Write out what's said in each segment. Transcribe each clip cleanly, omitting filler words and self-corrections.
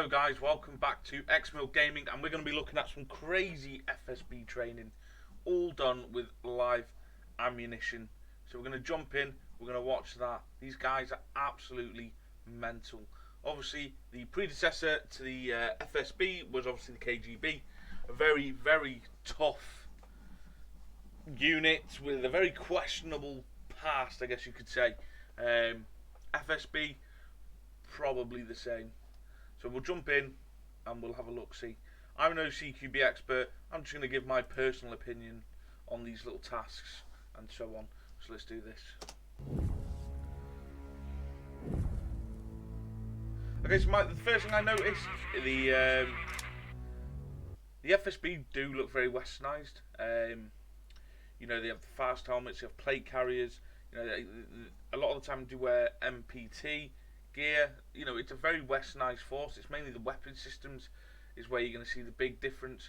Hello guys, welcome back to Xmill Gaming, and we're going to be looking at some crazy FSB training, all done with live ammunition. So we're going to jump in, we're going to watch that. These guys are absolutely mental. Obviously, the predecessor to the FSB was obviously the KGB, a very, very tough unit with a very questionable past, I guess you could say. FSB, probably the same. So we'll jump in and we'll have a look-see. I'm no CQB expert. I'm just going to give my personal opinion on these little tasks and so on. So let's do this. Okay, so the first thing I noticed, the FSB do look very westernised. You know, they have the fast helmets, they have plate carriers. You know, a lot of the time they wear MPT gear. You know, it's a very westernised force. It's mainly the weapon systems is where you're going to see the big difference.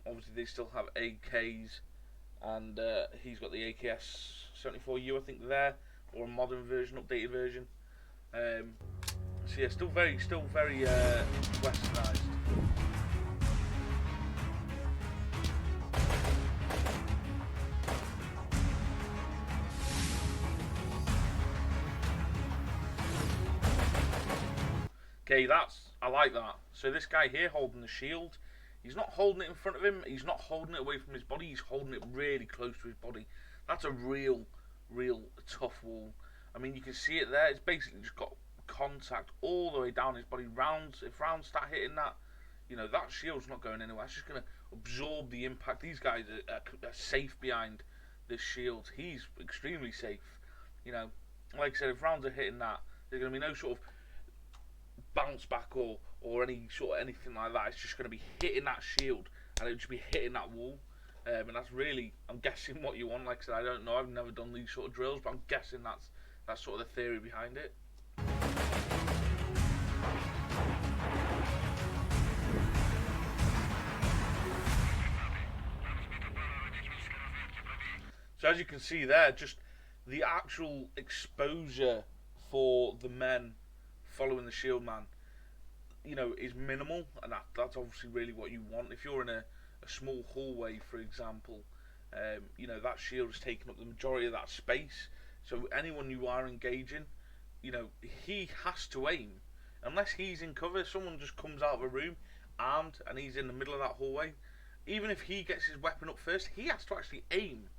Obviously they still have AKs, and he's got the AKS 74U, I think, there, or a modern version, updated version. So yeah, still very westernised. Okay, I like that. So this guy here holding the shield, he's not holding it in front of him, he's not holding it away from his body, he's holding it really close to his body. That's a real tough wall. I mean, you can see it there, it's basically just got contact all the way down his body. If rounds start hitting that, you know, that shield's not going anywhere, it's just going to absorb the impact. These guys are safe behind this shield. He's extremely safe. You know, like I said, if rounds are hitting that, there's going to be no sort of bounce back or anything like that. It's just going to be hitting that shield, and it'll just be hitting that wall. And that's really, I'm guessing, what you want. Like I said, I don't know, I've never done these sort of drills, but I'm guessing that's sort of the theory behind it. So as you can see there, just the actual exposure for the men following the shield man, you know, is minimal, and that's obviously really what you want. If you're in a small hallway, for example, you know, that shield is taking up the majority of that space. So anyone you are engaging, you know, he has to aim. Unless he's in cover, someone just comes out of a room armed and he's in the middle of that hallway, even if he gets his weapon up first, he has to actually aim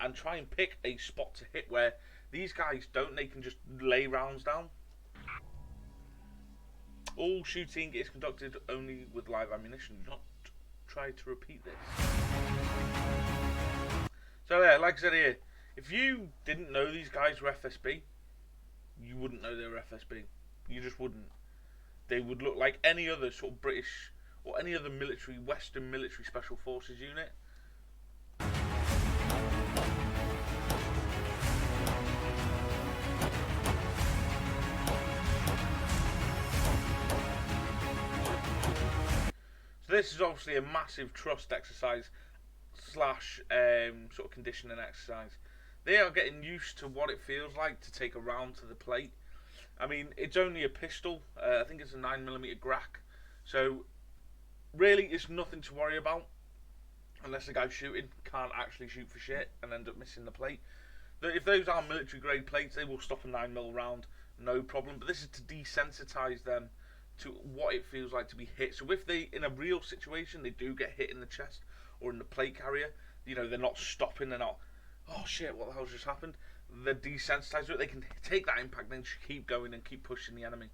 and try and pick a spot to hit, where these guys don't. They can just lay rounds down. All shooting is conducted only with live ammunition. Do not try to repeat this. So yeah, like I said here, if you didn't know these guys were FSB, you wouldn't know they were FSB. You just wouldn't. They would look like any other sort of British or any other Western military special forces unit. So this is obviously a massive trust exercise slash sort of conditioning exercise. They are getting used to what it feels like to take a round to the plate. I mean, it's only a pistol. I think it's a 9mm Grack. So really, it's nothing to worry about, unless the guy shooting can't actually shoot for shit and end up missing the plate. If those are military grade plates, they will stop a 9mm round, no problem. But this is to desensitize them to what it feels like to be hit. So if they, in a real situation, they do get hit in the chest or in the plate carrier, you know, they're not stopping, they're not, oh shit, what the hell's just happened? They're desensitized to it. They can take that impact and then just keep going and keep pushing the enemy.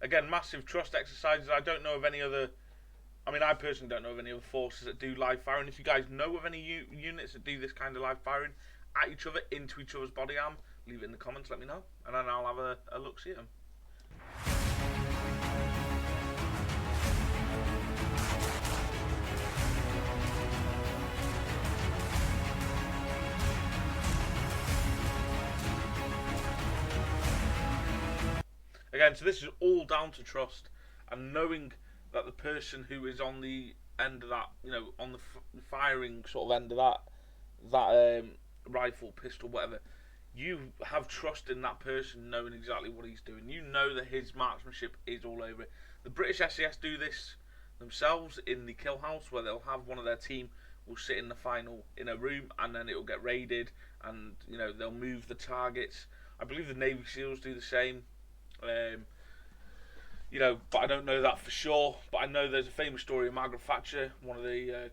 Again, massive trust exercises. I don't know of any other, I mean, I personally don't know of any other forces that do live firing. If you guys know of any units that do this kind of live firing at each other, into each other's body arm, leave it in the comments, let me know, and then I'll have a look-see at them. Again, so this is all down to trust and knowing that the person who is on the end of that, on the firing sort of end of that rifle, pistol, whatever, you have trust in that person knowing exactly what he's doing. You know that his marksmanship is all over it. The British SAS do this themselves in the kill house, where they'll have one of their team will sit in the final in a room, and then it will get raided, and they'll move the targets. I believe the Navy SEALs do the same. But I don't know that for sure. But I know there's a famous story of Margaret Thatcher, one of the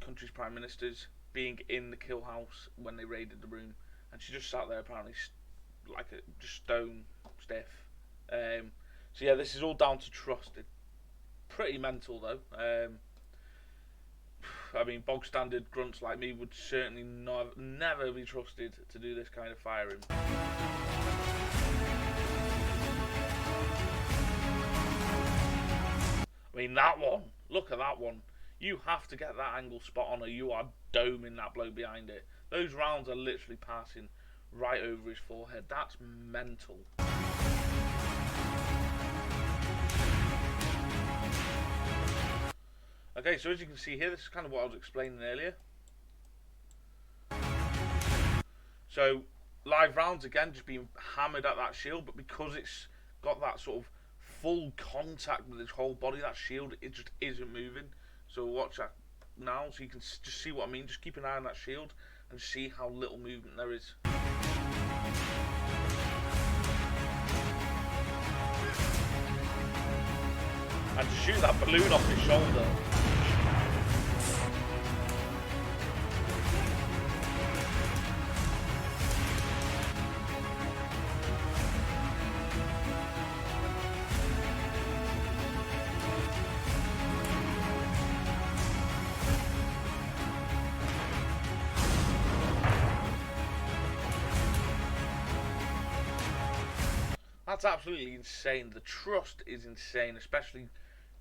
country's prime ministers, being in the kill house when they raided the room, and she just sat there apparently just stone stiff. So yeah, this is all down to trust. It's pretty mental though. I mean, bog standard grunts like me would certainly never be trusted to do this kind of firing. I mean, that one, look at that one. You have to get that angle spot on or you are doming that bloke behind it. Those rounds are literally passing right over his forehead. That's mental. Okay, so as you can see here, this is kind of what I was explaining earlier. So, live rounds, again, just being hammered at that shield, but because it's got that sort of full contact with his whole body, that shield, it just isn't moving. So watch that now, so you can just see what I mean. Just keep an eye on that shield and see how little movement there is. And to shoot that balloon off his shoulder. That's absolutely insane. The trust is insane, especially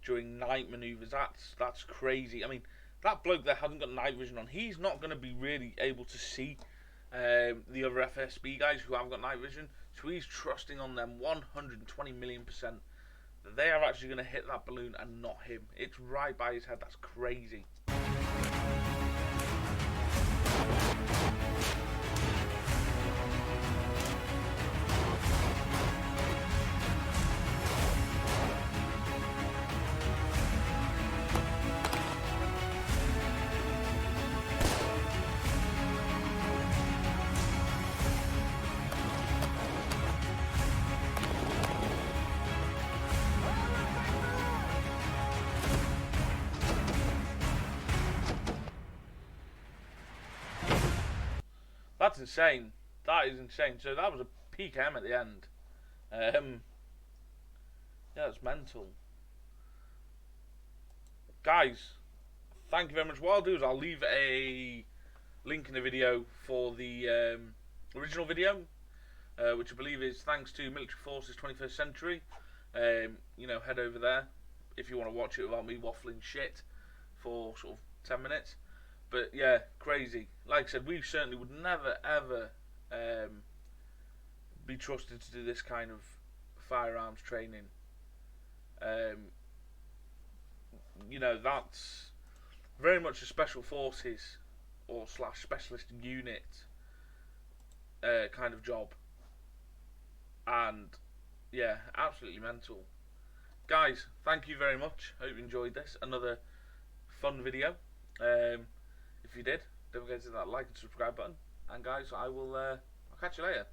during night manoeuvres. That's crazy. I mean, that bloke there hasn't got night vision on. He's not going to be really able to see the other FSB guys who haven't got night vision. So he's trusting on them 120 million% that they are actually going to hit that balloon and not him. It's right by his head. That's crazy. That's insane. That is insane. So that was a PKM at the end. Yeah, it's mental. Guys, thank you very much. What I'll do is I'll leave a link in the video for the original video, which I believe is thanks to Military Forces 21st Century. Head over there if you want to watch it without me waffling shit for sort of 10 minutes. But yeah, crazy. Like I said, we certainly would never ever be trusted to do this kind of firearms training. That's very much a special forces or / specialist unit kind of job. And yeah, absolutely mental. Guys, thank you very much. Hope you enjoyed this. Another fun video. If you did, don't forget to hit that like and subscribe button. And guys, I'll catch you later.